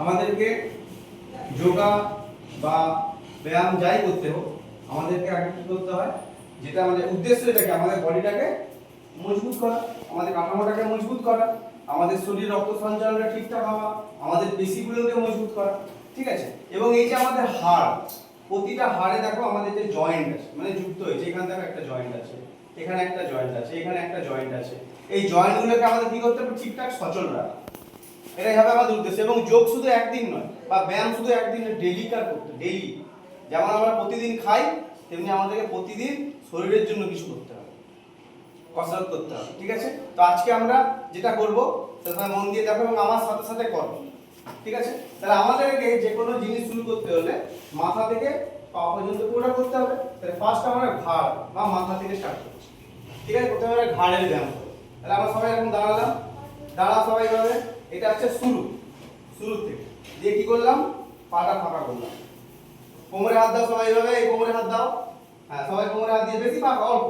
আমাদেরকে যোগা বা ব্যায়াম যাই করতে হোক আমাদেরকে আগে কি করতে হয়, যেটা আমাদের উদ্দেশ্য এটাকে আমাদের বডিটাকে মজবুত করা, আমাদের কাঠামোটাকে মজবুত করা, আমাদের শরীর রক্ত সঞ্চালনটা ঠিকঠাক হওয়া, আমাদের পেশিগুলোকে মজবুত করা, ঠিক আছে। এবং এই যে আমাদের হাড়, প্রতিটা হাড়ে দেখো আমাদের যে জয়েন্ট আছে মানে যুক্ত হয়েছে, এখান থেকে একটা জয়েন্ট আছে, এখানে একটা জয়েন্ট আছে, এখানে একটা জয়েন্ট আছে, এই জয়েন্টগুলোকে আমাদের কি করতে হবে, ঠিকঠাক সচল রাখা, এটাই হবে আমাদের উদ্দেশ্য। এবং যোগ শুধু একদিন নয় বা ব্যায়াম শুধু একদিন, ডেইলিকার করতে, ডেইলি যেমন আমরা প্রতিদিন খাই তেমনি আমাদেরকে প্রতিদিন শরীরের জন্য কিছু করতে হবে, কসরত করতে হবে, ঠিক আছে। তো আজকে আমরা যেটা করব সেটা মন দিয়ে দেখো এবং আমার সাথে সাথে করো, ঠিক আছে। তাহলে আমাদেরকে যে কোনো জিনিস শুরু করতে হলে মাথা থেকে পা পর্যন্ত পুরোটা করতে হবে। তাহলে ফার্স্ট আমরা ঘাড় বা মাথা থেকে স্টার্ট করছি, ঠিক আছে। প্রথমে আমরা ঘাড়ের ব্যায়াম করব। তাহলে আমরা সবাই এখন দাঁড়ালাম, দাঁড়া সবাই ভাবে, এটা হচ্ছে শুরু থেকে দিয়ে কি করলাম, পাটা ফাঁকা করলাম, কোমরে হাত দাও সবাই ভাবে, এই কোমরে হাত দাও, হ্যাঁ সবাই কোমরে হাত দিয়ে, বেশি ফাঁকা, অল্প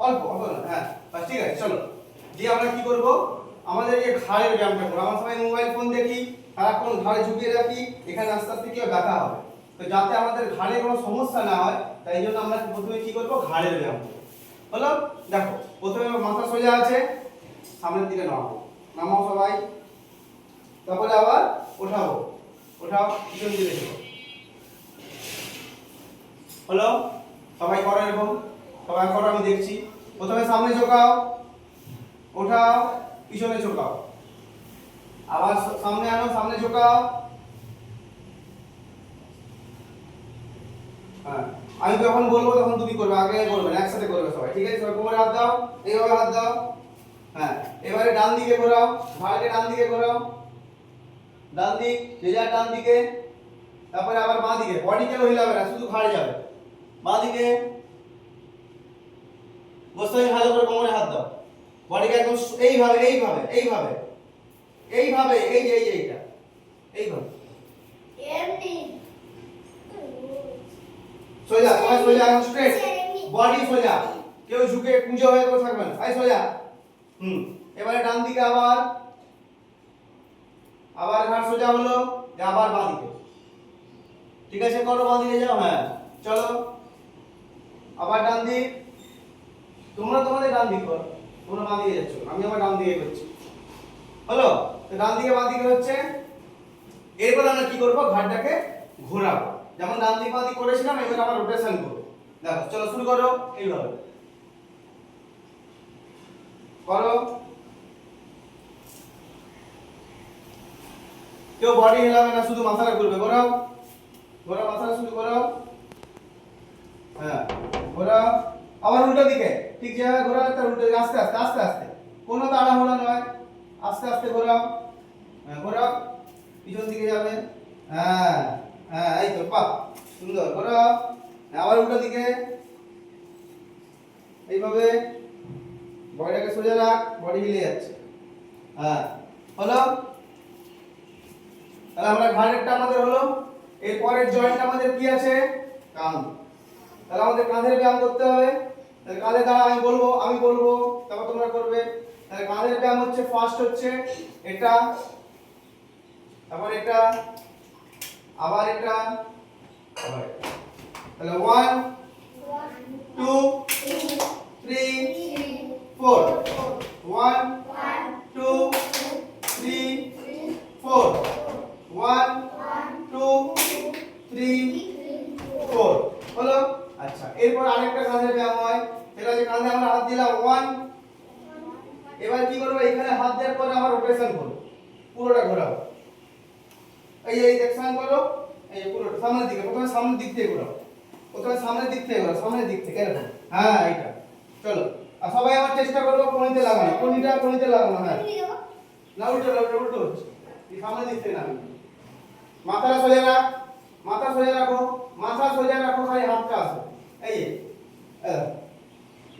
অল্প অল্প না, হ্যাঁ বাস, ঠিক আছে। চলো দিয়ে আমরা কি করব, আমাদের এই ঘাড়ের ব্যায়ামটা করব। আমরা সবাই মোবাইল ফোন দেখি, সারাক্ষণ ঘাড়ে ঝুঁকিয়ে রাখি, এখানে আস্তে আস্তে কি ব্যথা হবে। তো যাতে আমাদের ঘাড়ে কোনো সমস্যা না হয় তাই জন্য আমরা প্রথমে কি করব, ঘাড়ের ব্যায়াম করব। হলো, দেখো প্রথমে মাথা সোজা আছে, সামনের দিকে নামাবো, নামাও সবাই, তারপরে আবার ওঠাবো, ওঠাও, পিছন দিকে দেখো। হলো, সবাই করো এরকম, সবাই করো, আমি দেখছি। প্রথমে সামনে ঝোঁকাও, ওঠাও, পিছনে ঝোঁকাও, আবার সামনে আনো, সামনে ঝোঁকাও, হ্যাঁ আমি যখন বলবো তখন তুমি করবে, আগে করবে না, একসাথে করবে সবাই, ঠিক আছে। সবাই কোমরে হাত দাও, এইভাবে হাত দাও, হ্যাঁ এবারে ডান দিকে ঘোরাও, ঘাড়কে ডান দিকে ঘোরাও, ডান দিক, যে যার ডান দিকে, তারপরে আবার বাঁ দিকে, বডি কেউ হিলাবে না, শুধু ঘাড়ে যাবে, বাঁ দিকে বসে ভালো করে কোমরে হাত দাও, বডিকে একদম এইভাবে এইভাবে এইভাবে এইভাবে, এই যে এইটা এইভাবে এমনি সোজা, সবাই সোজা, একদম স্ট্রেট, বডি সোজা, কেউ ঝুঁকে কুঁজো হয়ে করে থাকবে না, এই সোজা। এবারে ডান দিকে আবার আবার ঘাড় সোজা হলো, আবার বাঁ দিকে, ঠিক আছে করো, বাঁ দিকে যাও, হ্যাঁ চলো, আবার ডান দিক, তোমরা তোমাদের ডান দিক করো, তোমরা বাঁ দিকে যাচ্ছ, আমি আবার ডান দিকে করছি। হলো, তো ডান দিকে বাঁ দিকে হচ্ছে। এরপর আমরা কি করব, ঘাড়টাকে ঘোরাবো, যেমন ডান দিক বাঁ দিক করেছিলাম, এবার আমরা রোটেশন করব। দেখো চলো শুরু করো, এইভাবে করো, কেউ বডি হিলাবে না, শুধু মাথাটা ঘুরবে, ঘোরাও ঘোরাও, মাথাটা শুরু করো, হ্যাঁ ঘোরাও, আবার উল্টো দিকে, ঠিক যেভাবে ঘোরাও তার উল্টো দিকে, আস্তে আস্তে আস্তে আস্তে, কোনো তাড়াহুড়া নয়, আস্তে আস্তে ঘোরাও, হ্যাঁ ঘোরাও, পিছন দিকে যাবে, হ্যাঁ হ্যাঁ এই তো, বাহ সুন্দর, ঘোরাও, আবার উল্টো দিকে, এইভাবে বডিটাকে সোজা রাখ, বডি হিলে যাচ্ছে, হ্যাঁ হলো। তাহলে আমরা ঘাড়েরটা আমাদের হলো, এর পরের জয়েন্ট আমাদের কি আছে, কাঁধ। তাহলে আমাদের কাঁধের ব্যায়াম করতে হবে। তাহলে কাঁধে দাঁড়া, আমি বলবো তারপর তোমরা করবে। তাহলে কাঁধের ব্যায়াম হচ্ছে, ফার্স্ট হচ্ছে এটা, তারপর এটা, আবার এটা, আবার এটা। তাহলে 1 2 3 4, 1 2 3 4, 1 2 3 4, হলো। আচ্ছা এরপর আরেকটা কাঁধের ব্যায়াম হয়, সেটা হচ্ছে কাঁধে আমরা হাত দিলাম 1, এবার কি করব, এখানে হাত দেওয়ার পরে আবার রোটেশন করব, পুরোটা ঘোরাবো, এই দেখছেন করো, এই পুরোটা সামনের দিকে, প্রথমে সামনের দিক থেকে ঘোরাও, প্রথমে সামনের দিক থেকে ঘোরাও, সামনের দিক থেকে এরকম, হ্যাঁ এইটা চলো। আর সবাই আবার চেষ্টা করবো কোণিতে লাগানো, কোণিতে লাগানো, হ্যাঁ না উল্টো হচ্ছে, এই সামনের দিক থেকে নামি, মাথাটা সোজা রাখ, মাথা সোজা রাখো, মাথা সোজা রাখো, খালি হাতটা আসো, এই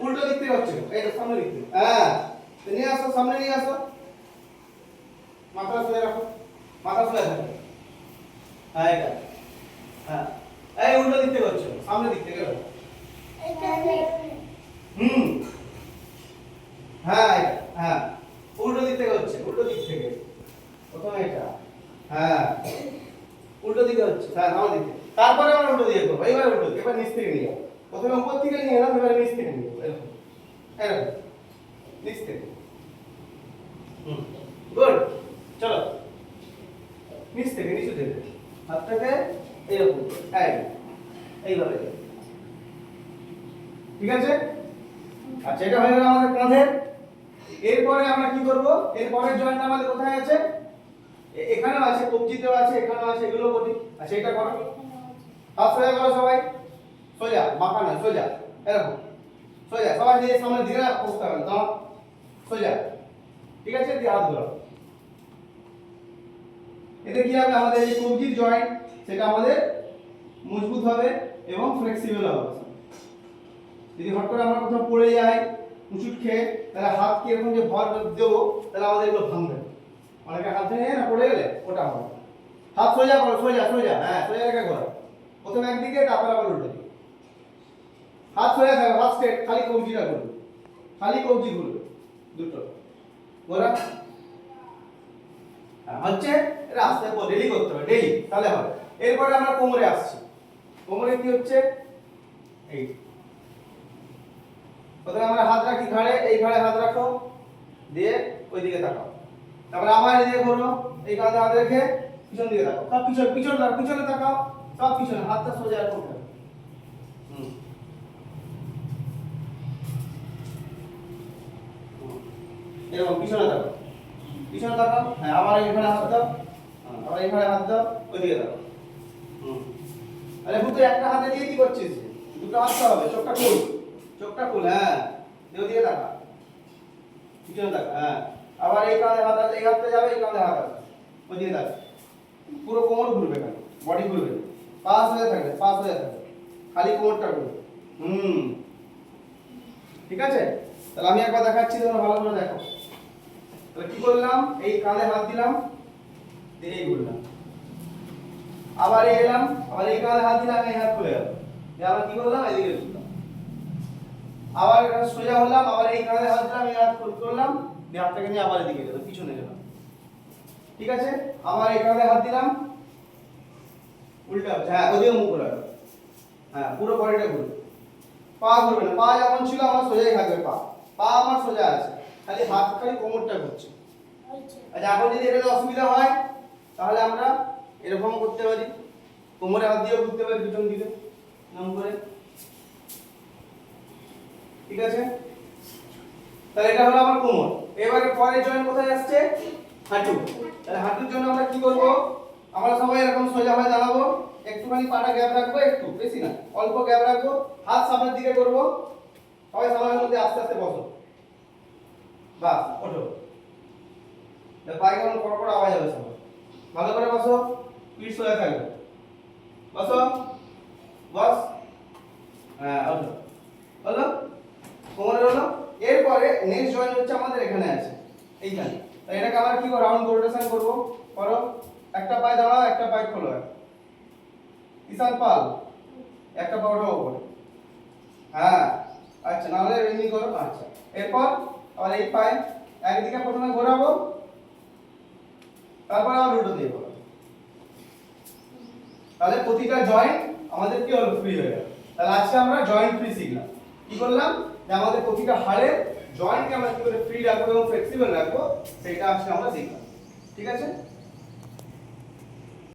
উল্টো দিক থেকে হচ্ছে, এই সামনের দিক থেকে, হ্যাঁ নিয়ে আসো, সামনে নিয়ে আসো, মাথা সোজা রাখো, মাথা সোজা থাকো, হ্যাঁ এটা, হ্যাঁ এই উল্টো দিক থেকে হচ্ছে, সামনের দিক থেকে রাখো, হ্যাঁ এটা, হ্যাঁ উল্টো দিক থেকে হচ্ছে, উল্টো দিক থেকে প্রথমে এটা, হ্যাঁ উল্টো দিকে হচ্ছে, হ্যাঁ আমার দিকে। তারপরে আমরা উল্টো দিকে করবো, এবার উল্টো দিকে, এবার নিচ থেকে নিয়ে যাবো। প্রথমে উপর থেকে নিয়ে এলাম, এবার নিচ থেকে নিয়ে যাবো, এরকম এরকম নিচ থেকে। গুড, চলো নিচ থেকে, নিচু থেকে হাতটাকে এইরকম এইভাবে, ঠিক আছে? আচ্ছা এটা হয়ে গেল আমাদের কাঁধের। এরপরে আমরা কি করব? এরপরের জয়েন্ট আমাদের কোথায় আছে? এখানেও আছে, কবজিতেও আছে, এখানেও আছে, এগুলো করি। আচ্ছা এটা করো, হাত সোজা করো সবাই, সোজা, বাঁকা না, সোজা, এরকম সোজা, সবাই দিয়ে সামনে ধীরে বসতে হবে, দাও সোজা, ঠিক আছে? দিয়ে হাত ধরো। এতে কি হবে? আমাদের এই কবজির জয়েন্ট সেটা আমাদের মজবুত হবে এবং ফ্লেক্সিবল হবে। যদি হট করে আমরা কোথাও পড়ে যাই উঁচুট খেয়ে, তাহলে হাত কি এরকম যে ভর দেবো, তাহলে আমাদের এগুলো ভাঙবে। অনেকে হাত ভেঙে না পড়ে গেলে ওটা হবে। হাত সোজা করো, সোজা সোজা, হ্যাঁ সোজা রেখে করো, প্রথমে একদিকে তারপর আবার উল্টো দিকে। হাত সোজা থাকবে, হাত স্ট্রেট, খালি কবজিটা করবে, খালি কবজি ঘুরবে দুটো গোরা। হচ্ছে এটা আস্তে করে ডেলি করতে হবে, ডেলি, তাহলে হবে। এরপরে আমরা কোমরে আসছি। কোমরে কি হচ্ছে? এই প্রথমে আমরা হাত রাখি ঘাড়ে, এই ঘাড়ে হাত রাখো, দিয়ে ওই দিকে তাকাও, তারপরে আবার এদিকে ঘোরো, এই কাঁধে হাত রেখে পিছন দিকে তাকাও, সব পিছন পিছন তাকাও, পিছনে তাকাও, সব পিছনে, হাতটা সোজা রাখো। এরকম পিছনে তাকাও, পিছনে তাকাও, হ্যাঁ আবার এখানে হাত দাও, আবার এখানে হাত দাও, ওইদিকে তাকাও। আরে তুই একটা হাতে দিয়ে কি করছিস? দুটো হাত হবে, চোখটা খুল, চোখটা খুল, হ্যাঁ ওইদিকে তাকা, পিছনে তাকা, হ্যাঁ আবার এই কাঁধে হাত আছে, এই হাতটা যাবে, এই কাঁধে হাত আছে, ওইদিকে তাকা। পুরো কোমর ঘুরবে, কেন বডি ঘুরবে, পা সোজা থাকবে, পা সোজা থাকবে, খালি কোমরটা ঘুরবে। ঠিক আছে? তাহলে আমি একবার দেখাচ্ছি, তোমরা ভালো করে দেখো। তাহলে কি করলাম? এই কাঁধে হাত দিলাম, দিয়ে এই ঘুরলাম, আবার এই এলাম, আবার এই কাঁধে হাত দিলাম, এই হাত খুলে গেল, দিয়ে আবার কি করলাম? এদিকে ঘুরলাম, আবার সোজা হলাম, আবার এই কাঁধে হাত দিলাম, এই হাত করলাম, দিয়ে হাতটাকে নিয়ে আবার এদিকে গেলাম, পিছনে গেলাম, ঠিক আছে? আবার এই কাঁধে হাত দিলাম, উল্টা হচ্ছে, হ্যাঁ ওদিকে মুখ ঘোরালো, হ্যাঁ পুরো বডিটা ঘুরবে, পা ঘুরবে না, পা যেমন ছিল আমার সোজাই থাকবে, পা পা আমার সোজা আছে, খালি হাত, খালি কোমরটা ঘুরছে। আচ্ছা এখন যদি এটাতে অসুবিধা হয়, তাহলে আমরা এরকম করতে পারি, কোমরে হাত দিয়েও ঘুরতে পারি পিছন দিকে নাম করে, ঠিক আছে? তাহলে এটা হলো আমার কোমর। এবারে পরের জয়েন্ট কোথায় আসছে? হাঁটু। তাহলে হাঁটুর জন্য আমরা কি করব? আমরা সবাই এরকম সোজা হয়ে দাঁড়াবো, একটুখানি পাটা গ্যাপ রাখবো, একটু বেশি না, অল্প গ্যাপ রাখবো, হাত সামনের দিকে করব, সবাই সামনের মধ্যে আস্তে আস্তে বসো, বাস ওঠো, পায়ে কেমন পড় পড় আওয়াজ হবে, সবাই ভালো করে বসো, পিঠ সোজা থাকবে, বসো, বস, হ্যাঁ ওঠো, হলো কোমরে হলো। এরপরে নেক্সট জয়েন্ট হচ্ছে আমাদের এখানে আছে, এইখানে। তাই এটাকে আমরা কি করব? রাউন্ড রোটেশন করব, করো, একটা পায়ে দাঁড়াও, একটা পায়ে খোলো, ঈশান পাল, একটা পা ওঠাও উপরে, হ্যাঁ আচ্ছা, নাহলে এমনি করো, আচ্ছা। এরপর আবার এই পায়ে একদিকে প্রথমে ঘোরাবো, তারপর আবার উল্টো দিয়ে ঘোরাবো, তাহলে প্রতিটা জয়েন্ট আমাদের কি হলো? ফ্রি হয়ে গেল। তাহলে আজকে আমরা জয়েন্ট ফ্রি শিখলাম। কি করলাম? যে আমাদের প্রতিটা হাড়ের জয়েন্টকে আমরা কি করে ফ্রি রাখবো এবং ফ্লেক্সিবল রাখবো, সেটা আজকে আমরা শিখলাম, ঠিক আছে?